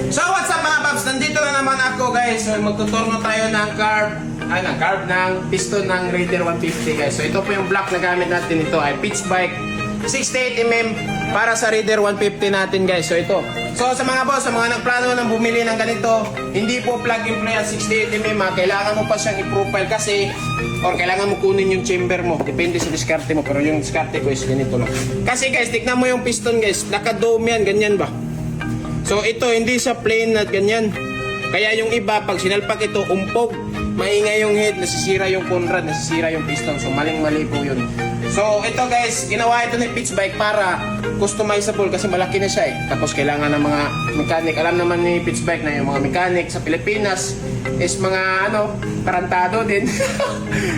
So what's up mga paps? Nandito na naman ako guys. So magtuturno tayo ng carb ng piston ng Raider 150 guys. So ito po yung block na gamit natin. Ito ay pitch bike 68mm para sa Raider 150 natin guys. So ito. So sa mga boss, sa mga nagplano ng bumili ng ganito, hindi po plug and play at 68mm. Kailangan mo pa siyang i-profile kasi or kailangan mo kunin yung chamber mo. Depende sa diskarte mo. Pero yung diskarte ko is ganito lang. Kasi guys, tignan mo yung piston guys. Naka-dome yan. Ganyan ba? So ito hindi sa plain na ganyan. Kaya yung iba pag sinalpak ito umpog, maingay yung head, nasisira yung conrod, nasisira yung piston. So maling-mali po yun. So ito guys, ginawa ito ng pitch bike para customizable kasi malaki na siya eh. Tapos kailangan ng mga mechanic. Alam naman ni pitch bike na yung mga mechanic sa Pilipinas is mga tarantado din.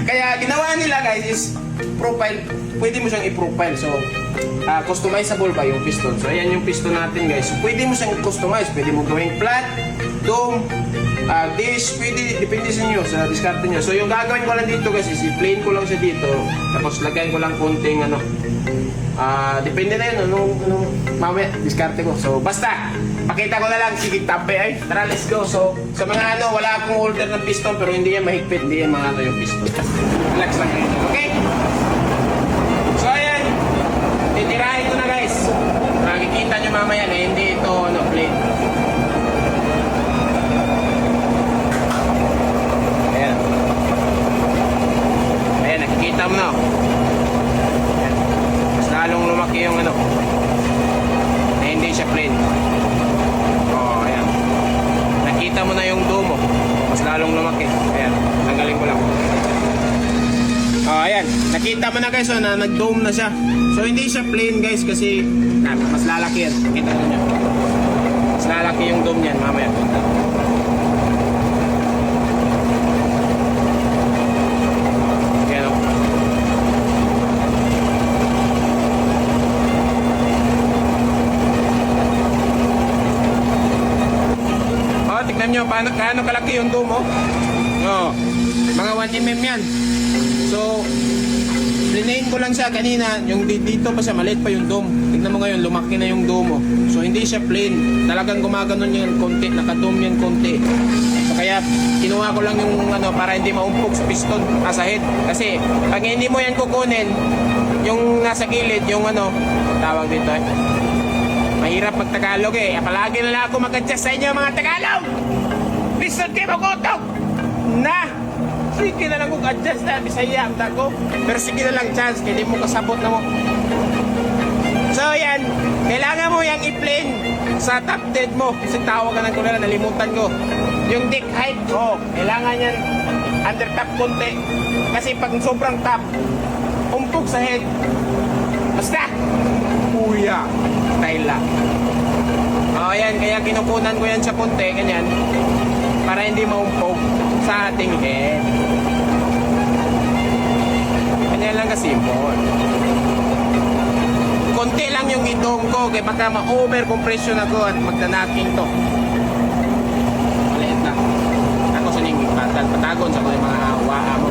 Kaya ginawa nila guys is profile. Pwede mo siyang i-profile. So customizable pa yung piston. So ayan yung piston natin guys. So, pwede mo siyang customize. Pwede mo gawing flat, dome, dish, pwede, depende sa inyo, sa diskarte nyo. So yung gagawin ko lang dito guys is i-plain ko lang siya dito. Tapos lagyan ko lang konting depende na yun, mamaya, diskarte ko. So basta, pakita ko na lang, sige tabi ay. Tara, let's go. So sa mga wala akong holder ng piston pero hindi yan mahigpit, hindi yan mga yung piston. Relax lang kayo. Okay? So ayan, titirahin ko na guys. Makikita nyo mamaya na hindi ito plain. Ayan. Ayan, nakikita mo na. Ayan. Mas lalong lumaki yung na hindi siya plain. Oh, ayan. Nakita mo na yung dome. Mas lalong lumaki. Ayan, tanggalin ko lang. Oh, ayan. Nakita mo na guys na nag-dome na siya. So hindi siya plain guys kasi mas lalaki yan. Nakita mo niya. Mas lalaki yung dome niyan mamaya. Ayan o. Oh, tignan nyo paano kalaki yung dome oh. Oh, mga 1mm yan. So plinain ko lang siya kanina, yung dito pa siya, maliit pa yung dome. Tignan mo ngayon, lumaki na yung dome oh. So hindi siya plain, talagang gumaganon yan konti, naka-dome yan konti. So kaya kinuha ko lang yung para hindi maumpog sa piston, sa head. Kasi pag hindi mo yan kukunin, yung nasa gilid, yung tawag dito eh. Mahirap pag Tagalog eh. Palagi na lang ako mag-adjust sa inyo mga Tagalog. Piston kayo magutok na. Sige na lang kung adjust na, Bisaya ang tako. Pero sige na lang chance, kaya di mo kasabot na mo. So yan, kailangan mo yung i-plain sa top dead mo. Kasi tawag ka ng kulala, nalimutan ko. Yung deck height, kailangan yan under top konti. Kasi pag sobrang top, umpog sa head. Basta, kuya, style lang. Yan, kaya kinukunan ko yan sa konti, ganyan. Para hindi maumpog sa ating head. Ganyan lang kasimple. Konti lang yung idong ko kaya baka ma-over compression ako at magdanaking to. Maliit na. Ako sa ninging patagon sa mga waa mo.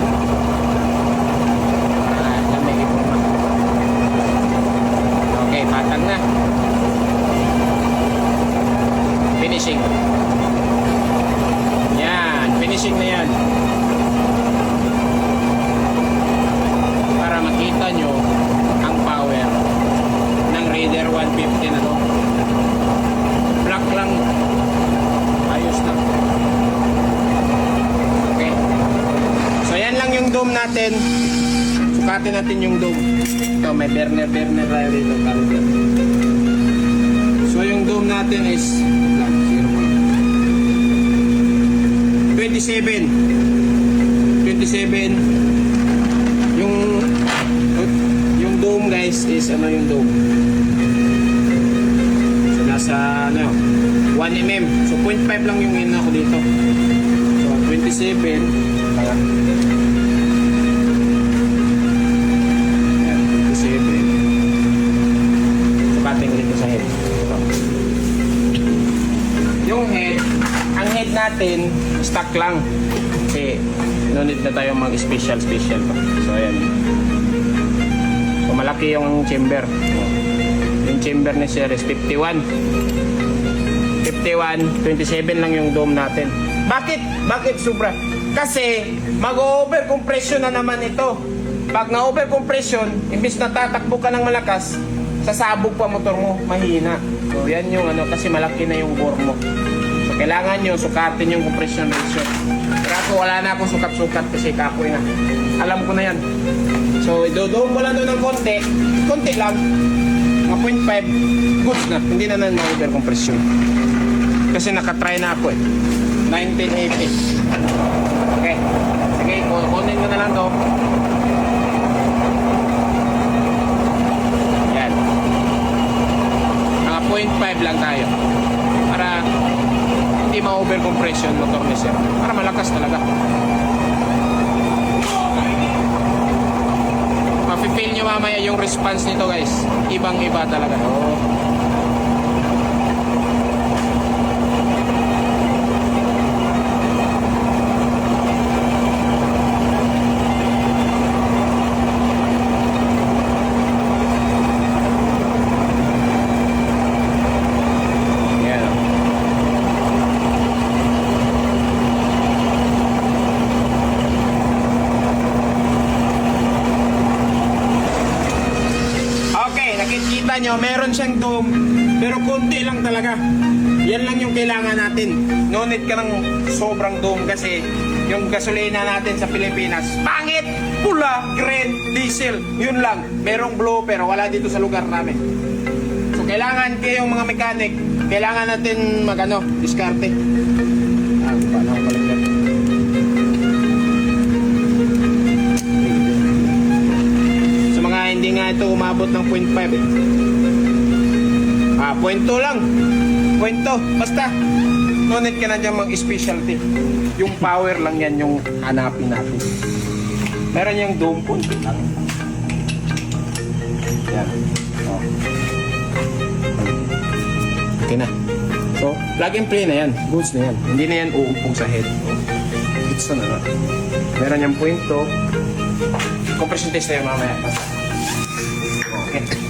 Lamig ito na. Okay, patag na. Finishing. Finishing na yan para makita nyo ang power ng Raider 150 na to. Black lang, ayos na. Okay, so yan lang yung dome natin. Sukatin natin yung dome. Ito may burner tayo dito. So yung dome natin is 27 yung dome guys is yung dome so nasa 1mm so 0.5 lang yung ko dito so 27 ayan, 27 sukating dito sa head yung head ang head natin stock lang kasi no need na tayo mag special pa. So ayan, so malaki yung chamber. Yung chamber ni sir is 51 51, 27 lang yung dome natin. Bakit sobra? Kasi mag-over compression na naman ito. Pag na-over compression, imbis na tatakbo ka ng malakas, sasabog pa motor mo, mahina. So yan yung ano, kasi malaki na yung bore mo. So kailangan nyo sukatin yung compression ratio. Pero ako wala na akong sukat-sukat kasi kapoy na. Alam ko na yan. So idodome mo lang doon ng konti lang. Mga 0.5, goods na. Hindi na na-over compression. Kasi nakatry na ako eh. 1980. Okay. Sige, kunin ko na lang to. Yan. Mga 0.5 lang tayo. Para hindi ma-over compression motor ni sir. Para malakas talaga. Ma-feel nyo mamaya yung response nito guys. Ibang-iba talaga. Oh. Nakikita nyo, meron siyang dome, pero konti lang talaga. Yan lang yung kailangan natin. No need ka ng sobrang dome kasi yung gasolina natin sa Pilipinas, pangit, pula, green, diesel, yun lang. Merong blue pero wala dito sa lugar namin. So kailangan kayong mga mechanic, kailangan natin diskarte. Paano ko pala yan? Hindi nga ito umabot ng 0.5 eh. 0.2 lang. 0.2. Basta, no need ka na dyan mag-specialty. Yung power lang yan yung hanapin natin. Meron yung dome po. Yan. Oh. Okay na. So, plug and play na yan. Goods na yan. Hindi na yan uumpong sa head. Goods na na. Meron yung 0.2. Compression test na yan mamaya. Basta. Okay.